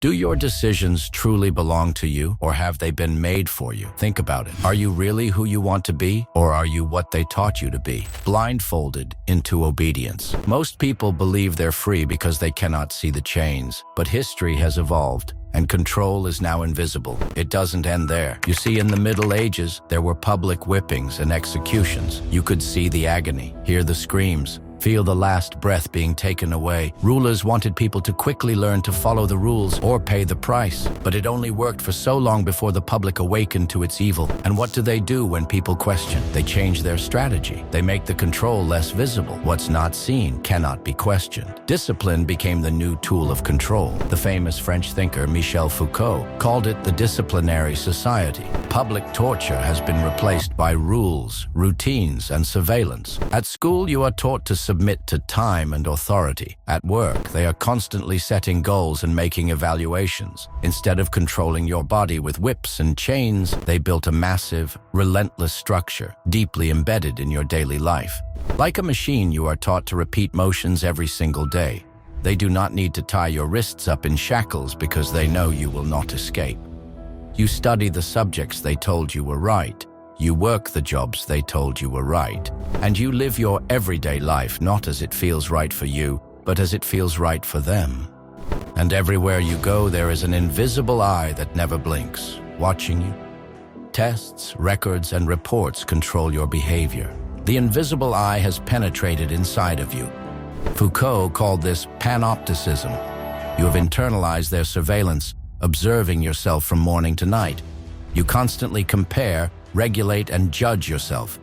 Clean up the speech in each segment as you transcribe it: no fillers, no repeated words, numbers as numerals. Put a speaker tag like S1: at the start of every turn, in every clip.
S1: Do your decisions truly belong to you, or have they been made for you? Think about it. Are you really who you want to be, or are you what they taught you to be? Blindfolded into obedience. Most people believe they're free because they cannot see the chains, but history has evolved, and control is now invisible. It doesn't end there. You see, in the Middle Ages, there were public whippings and executions. You could see the agony, hear the screams, feel the last breath being taken away. Rulers wanted people to quickly learn to follow the rules or pay the price, but it only worked for so long before the public awakened to its evil. And what do they do when people question? They change their strategy. They make the control less visible. What's not seen cannot be questioned. Discipline became the new tool of control. The famous French thinker Michel Foucault called it the disciplinary society. Public torture has been replaced by rules, routines, and surveillance. At school, you are taught to submit to time and authority. At work, they are constantly setting goals and making evaluations. Instead of controlling your body with whips and chains, they built a massive, relentless structure, deeply embedded in your daily life. Like a machine, you are taught to repeat motions every single day. They do not need to tie your wrists up in shackles because they know you will not escape. You study the subjects they told you were right. You work the jobs they told you were right. And you live your everyday life not as it feels right for you, but as it feels right for them. And everywhere you go, there is an invisible eye that never blinks, watching you. Tests, records, and reports control your behavior. The invisible eye has penetrated inside of you. Foucault called this Panopticism. You have internalized their surveillance, observing yourself from morning to night. You constantly compare, regulate, and judge yourself.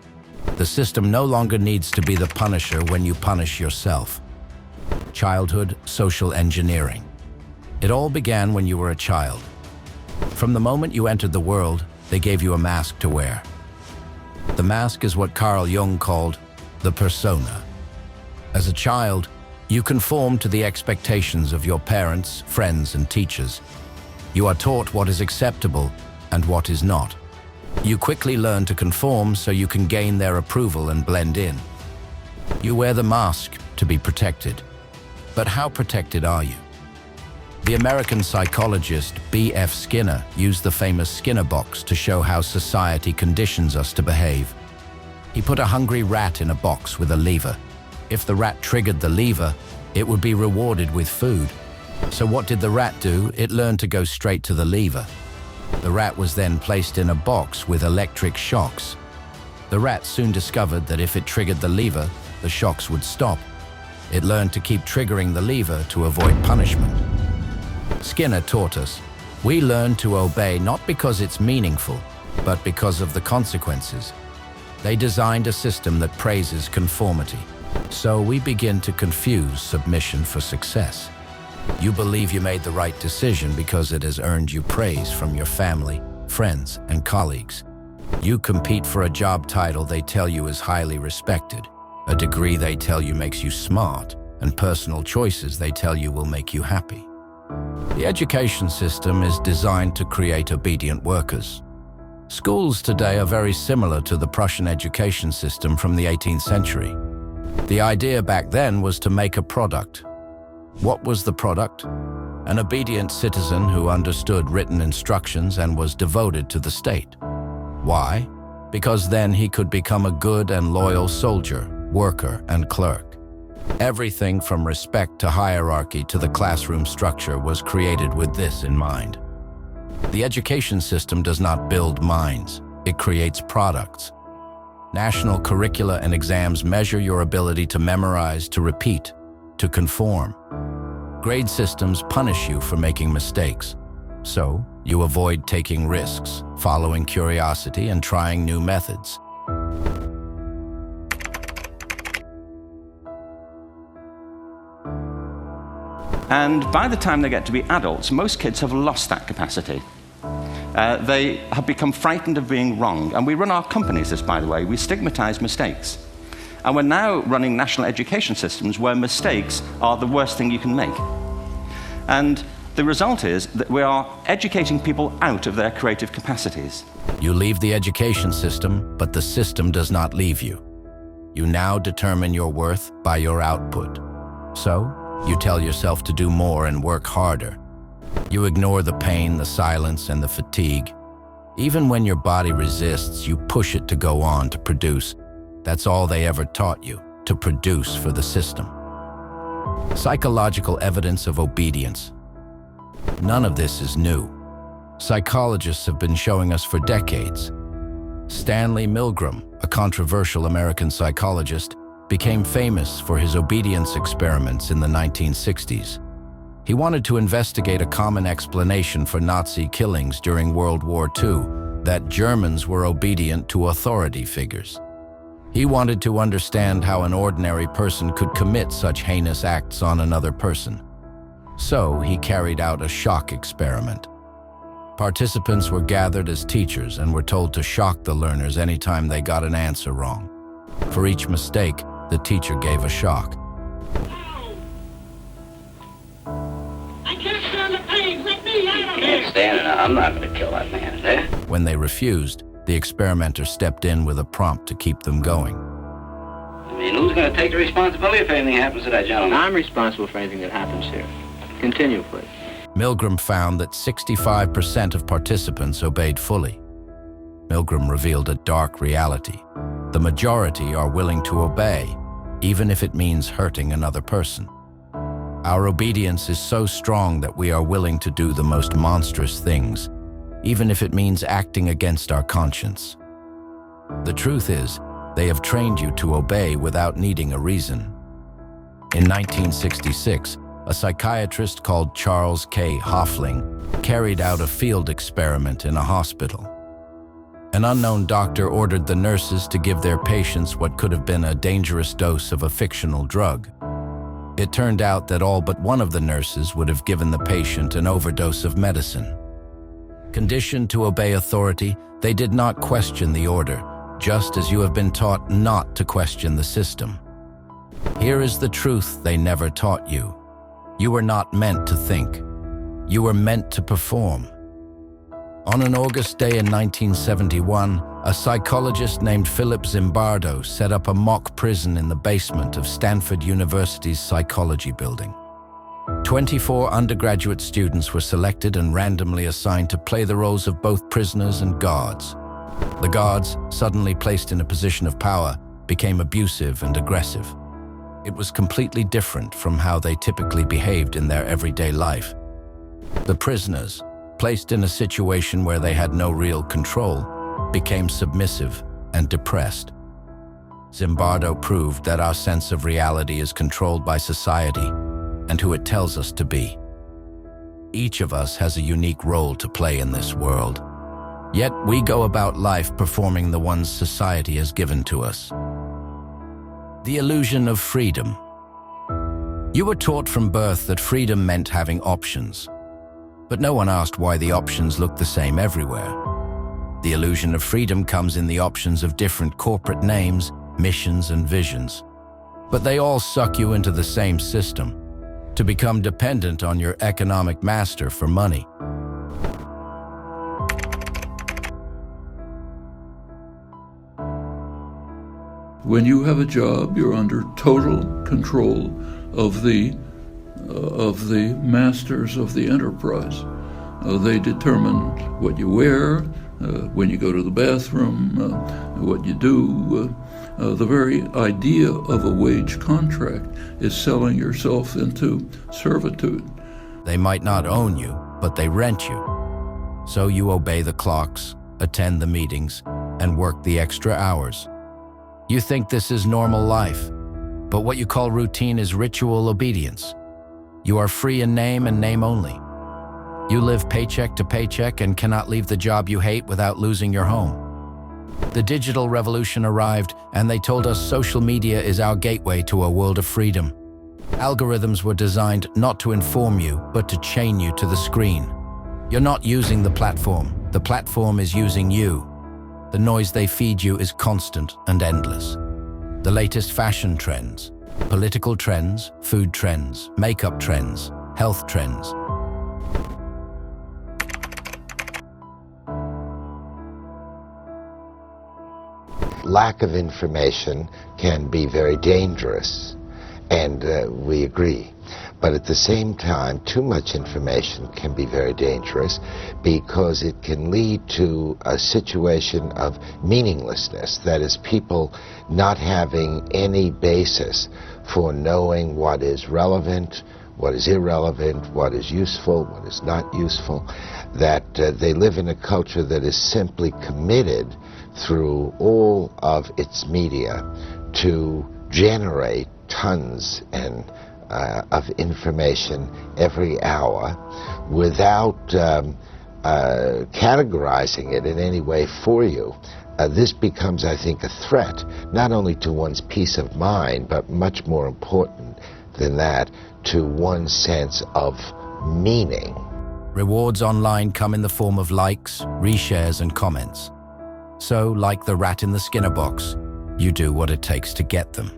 S1: The system no longer needs to be the punisher when you punish yourself. Childhood social engineering. It all began when you were a child. From the moment you entered the world, they gave you a mask to wear. The mask is what Carl Jung called the persona. As a child, you conform to the expectations of your parents, friends, and teachers. You are taught what is acceptable and what is not. You quickly learn to conform so you can gain their approval and blend in. You wear the mask to be protected. But how protected are you? The American psychologist B.F. Skinner used the famous Skinner box to show how society conditions us to behave. He put a hungry rat in a box with a lever. If the rat triggered the lever, it would be rewarded with food. So what did the rat do? It learned to go straight to the lever. The rat was then placed in a box with electric shocks. The rat soon discovered that if it triggered the lever, the shocks would stop. It learned to keep triggering the lever to avoid punishment. Skinner taught us, we learn to obey not because it's meaningful, but because of the consequences. They designed a system that praises conformity. So we begin to confuse submission for success. You believe you made the right decision because it has earned you praise from your family, friends, and colleagues. You compete for a job title they tell you is highly respected, a degree they tell you makes you smart, and personal choices they tell you will make you happy. The education system is designed to create obedient workers. Schools today are very similar to the Prussian education system from the 18th century. The idea back then was to make a product. What was the product? An obedient citizen who understood written instructions and was devoted to the state. Why? Because then he could become a good and loyal soldier, worker, and clerk. Everything from respect to hierarchy to the classroom structure was created with this in mind. The education system does not build minds, it creates products. National curricula and exams measure your ability to memorize, to repeat, to conform. Grade systems punish you for making mistakes. So, you avoid taking risks, following curiosity, and trying new methods.
S2: And by the time they get to be adults, most kids have lost that capacity. They have become frightened of being wrong. And we run our companies this, by the way. We stigmatize mistakes. And we're now running national education systems where mistakes are the worst thing you can make. And the result is that we are educating people out of their creative capacities.
S1: You leave the education system, but the system does not leave you. You now determine your worth by your output. So, you tell yourself to do more and work harder. You ignore the pain, the silence, and the fatigue. Even when your body resists, you push it to go on, to produce. That's all they ever taught you, to produce for the system. Psychological evidence of obedience. None of this is new. Psychologists have been showing us for decades. Stanley Milgram, a controversial American psychologist, became famous for his obedience experiments in the 1960s. He wanted to investigate a common explanation for Nazi killings during World War II, that Germans were obedient to authority figures. He wanted to understand how an ordinary person could commit such heinous acts on another person. So he carried out a shock experiment. Participants were gathered as teachers and were told to shock the learners anytime they got an answer wrong. For each mistake, the teacher gave a shock.
S3: I can't stand the pain. Let me out of here.
S4: Can't stand it. I'm not going to kill that man, eh?
S1: When they refused, the experimenter stepped in with a prompt to keep them going.
S4: I mean, who's going to take the responsibility if anything happens to that gentleman?
S5: I'm responsible for anything that happens here. Continue, please.
S1: Milgram found that 65% of participants obeyed fully. Milgram revealed a dark reality. The majority are willing to obey, even if it means hurting another person. Our obedience is so strong that we are willing to do the most monstrous things, even if it means acting against our conscience. The truth is, they have trained you to obey without needing a reason. In 1966, a psychiatrist called Charles K. Hoffling carried out a field experiment in a hospital. An unknown doctor ordered the nurses to give their patients what could have been a dangerous dose of a fictional drug. It turned out that all but one of the nurses would have given the patient an overdose of medicine. Conditioned to obey authority, they did not question the order, just as you have been taught not to question the system. Here is the truth they never taught you. You were not meant to think. You were meant to perform. On an August day in 1971, a psychologist named Philip Zimbardo set up a mock prison in the basement of Stanford University's psychology building. 24 undergraduate students were selected and randomly assigned to play the roles of both prisoners and guards. The guards, suddenly placed in a position of power, became abusive and aggressive. It was completely different from how they typically behaved in their everyday life. The prisoners, placed in a situation where they had no real control, became submissive and depressed. Zimbardo proved that our sense of reality is controlled by society and who it tells us to be. Each of us has a unique role to play in this world. Yet we go about life performing the ones society has given to us. The illusion of freedom. You were taught from birth that freedom meant having options, but no one asked why the options looked the same everywhere. The illusion of freedom comes in the options of different corporate names, missions, and visions. But they all suck you into the same system, to become dependent on your economic master for money.
S6: When you have a job, you're under total control of the masters of the enterprise. They determine what you wear, when you go to the bathroom, what you do. The very idea of a wage contract is selling yourself into servitude.
S1: They might not own you, but they rent you. So you obey the clocks, attend the meetings, and work the extra hours. You think this is normal life, but what you call routine is ritual obedience. You are free in name and name only. You live paycheck to paycheck and cannot leave the job you hate without losing your home. The digital revolution arrived, and they told us social media is our gateway to a world of freedom. Algorithms were designed not to inform you, but to chain you to the screen. You're not using the platform is using you. The noise they feed you is constant and endless. The latest fashion trends, political trends, food trends, makeup trends, health trends.
S7: Lack of information can be very dangerous, and we agree. But at the same time, too much information can be very dangerous because it can lead to a situation of meaninglessness. That is, people not having any basis for knowing what is relevant, what is irrelevant, what is useful, what is not useful, that they live in a culture that is simply committed through all of its media to generate tons of information every hour without categorizing it in any way for you. This becomes, I think, a threat, not only to one's peace of mind, but much more important than that, to one's sense of meaning.
S1: Rewards online come in the form of likes, reshares, and comments. So, like the rat in the Skinner box, you do what it takes to get them.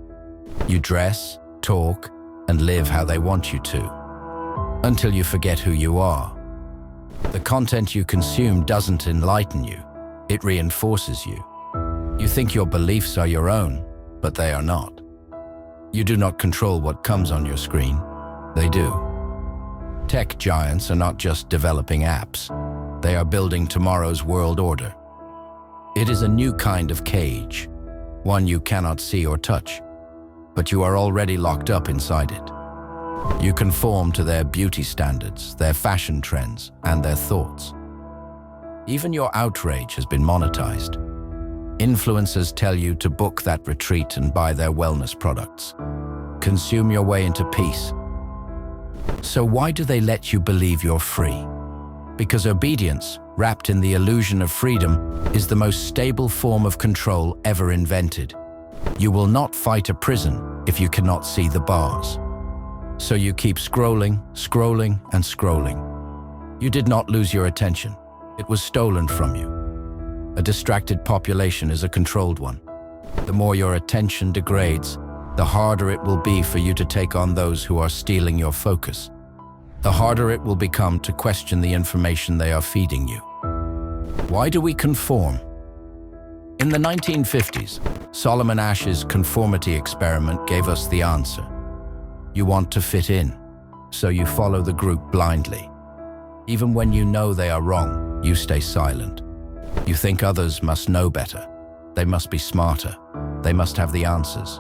S1: You dress, talk, and live how they want you to, until you forget who you are. The content you consume doesn't enlighten you, it reinforces you. You think your beliefs are your own, but they are not. You do not control what comes on your screen, they do. Tech giants are not just developing apps, they are building tomorrow's world order. It is a new kind of cage, one you cannot see or touch, but you are already locked up inside it. You conform to their beauty standards, their fashion trends, and their thoughts. Even your outrage has been monetized. Influencers tell you to book that retreat and buy their wellness products. Consume your way into peace. So why do they let you believe you're free? Because obedience, wrapped in the illusion of freedom, is the most stable form of control ever invented. You will not fight a prison if you cannot see the bars. So you keep scrolling, scrolling, and scrolling. You did not lose your attention. It was stolen from you. A distracted population is a controlled one. The more your attention degrades, the harder it will be for you to take on those who are stealing your focus. The harder it will become to question the information they are feeding you. Why do we conform? In the 1950s, Solomon Asch's conformity experiment gave us the answer. You want to fit in, so you follow the group blindly. Even when you know they are wrong, you stay silent. You think others must know better. They must be smarter. They must have the answers.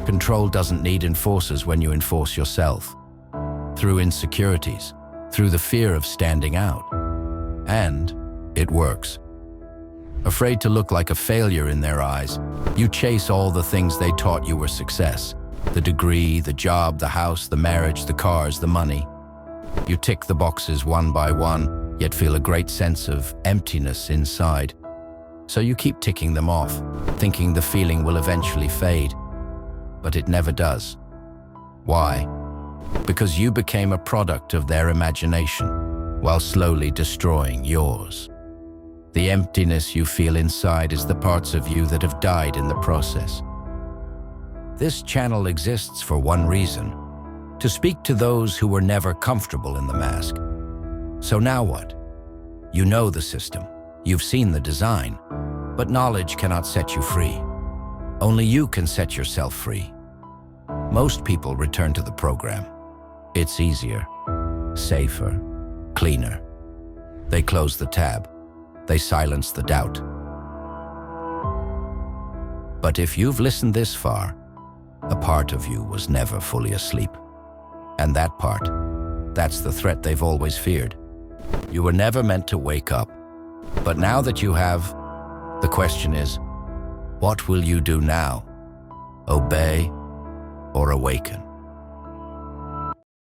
S1: Control doesn't need enforcers when you enforce yourself. Through insecurities, through the fear of standing out. And it works. Afraid to look like a failure in their eyes, you chase all the things they taught you were success. The degree, the job, the house, the marriage, the cars, the money. You tick the boxes one by one, yet feel a great sense of emptiness inside. So you keep ticking them off, thinking the feeling will eventually fade. But it never does. Why? Because you became a product of their imagination, while slowly destroying yours. The emptiness you feel inside is the parts of you that have died in the process. This channel exists for one reason: to speak to those who were never comfortable in the mask. So now what? You know the system, you've seen the design, but knowledge cannot set you free. Only you can set yourself free. Most people return to the program. It's easier, safer, cleaner. They close the tab. They silence the doubt. But if you've listened this far, a part of you was never fully asleep. And that part, that's the threat they've always feared. You were never meant to wake up. But now that you have, the question is, what will you do now? Obey or awaken?